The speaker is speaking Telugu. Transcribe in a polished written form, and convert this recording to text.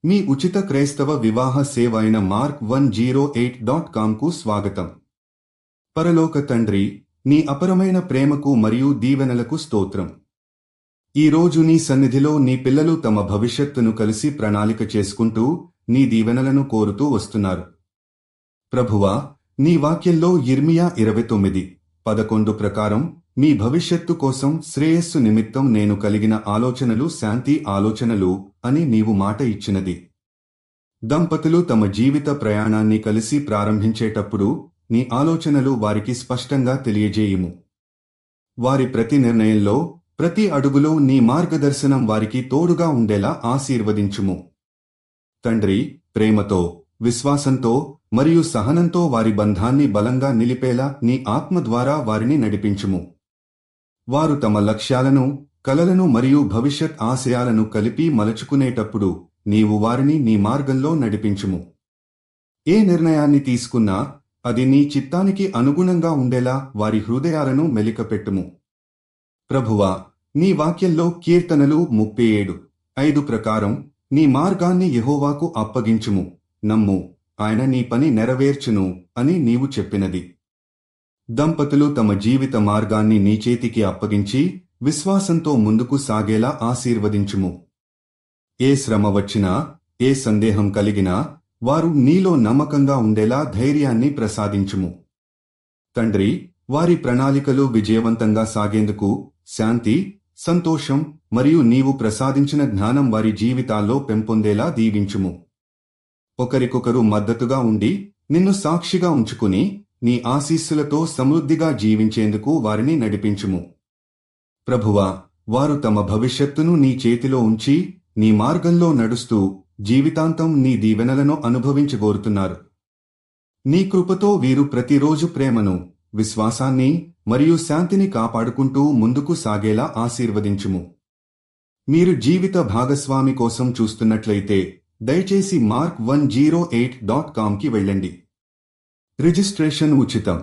మీ ఉచిత క్రైస్తవ వివాహ సేవ అయిన mark108.comకు స్వాగతం. పరలోక తండ్రి, నీ అపరమైన ప్రేమకు మరియు దీవెనలకు స్తోత్రం. ఈ రోజు నీ సన్నిధిలో నీ పిల్లలు తమ భవిష్యత్తును కలిసి ప్రణాళిక చేసుకుంటూ నీ దీవెనలను కోరుతూ వస్తున్నారు. ప్రభువా, నీ వాక్యంలో యిర్మీయా 29:11 ప్రకారం మీ భవిష్యత్తు కోసం శ్రేయస్సు నిమిత్తం నేను కలిగిన ఆలోచనలు శాంతి ఆలోచనలు అని నీవు మాట ఇచ్చినది. దంపతులు తమ జీవిత ప్రయాణాన్ని కలిసి ప్రారంభించేటప్పుడు నీ ఆలోచనలు వారికి స్పష్టంగా తెలియజేయుము. వారి ప్రతి నిర్ణయంలో, ప్రతి అడుగులో నీ మార్గదర్శనం వారికి తోడుగా ఉండేలా ఆశీర్వదించుము. తండ్రి, ప్రేమతో, విశ్వాసంతో మరియు సహనంతో వారి బంధాన్ని బలంగా నిలిపేలా నీ ఆత్మ ద్వారా వారిని నడిపించుము. వారు తమ లక్ష్యాలను, కలలను మరియు భవిష్యత్ ఆశయాలను కలిపి మలుచుకునేటప్పుడు నీవు వారిని నీ మార్గంలో నడిపించుము. ఏ నిర్ణయాన్ని తీసుకున్నా అది నీ చిత్తానికి అనుగుణంగా ఉండేలా వారి హృదయాలను మెలికపెట్టుము. ప్రభువా, నీ వాక్యంలో కీర్తనలు 37:5 ప్రకారం నీ మార్గాన్ని యెహోవాకు అప్పగించుము, నమ్ము, ఆయన నీ పని నెరవేర్చును అని నీవు చెప్పినది. దంపతులు తమ జీవిత మార్గాన్ని నీ చేతికి అప్పగించి విశ్వాసంతో ముందుకు సాగేలా ఆశీర్వదించుము. ఏ శ్రమ వచ్చినా, ఏ సందేహం కలిగినా వారు నీలో నమ్మకంగా ఉండేలా ధైర్యాన్ని ప్రసాదించుము. తండ్రి, వారి ప్రణాళికలు విజయవంతంగా సాగేందుకు శాంతి, సంతోషం మరియు నీవు ప్రసాదించిన జ్ఞానం వారి జీవితాల్లో పెంపొందేలా దీవించుము. ఒకరికొకరు మద్దతుగా ఉండి నిన్ను సాక్షిగా ఉంచుకుని నీ ఆశీస్సులతో సమృద్ధిగా జీవించేందుకు వారిని నడిపించుము. ప్రభువా, వారు తమ భవిష్యత్తును నీ చేతిలో ఉంచి నీ మార్గంలో నడుస్తూ జీవితాంతం నీ దీవెనలను అనుభవించగోరుతున్నారు. నీ కృపతో వీరు ప్రతిరోజు ప్రేమను, విశ్వాసాన్ని మరియు శాంతిని కాపాడుకుంటూ ముందుకు సాగేలా ఆశీర్వదించుము. మీరు జీవిత భాగస్వామి కోసం చూస్తున్నట్లయితే దయచేసి mark108.comకి వెళ్ళండి. రిజిస్ట్రేషన్ ఉచితం.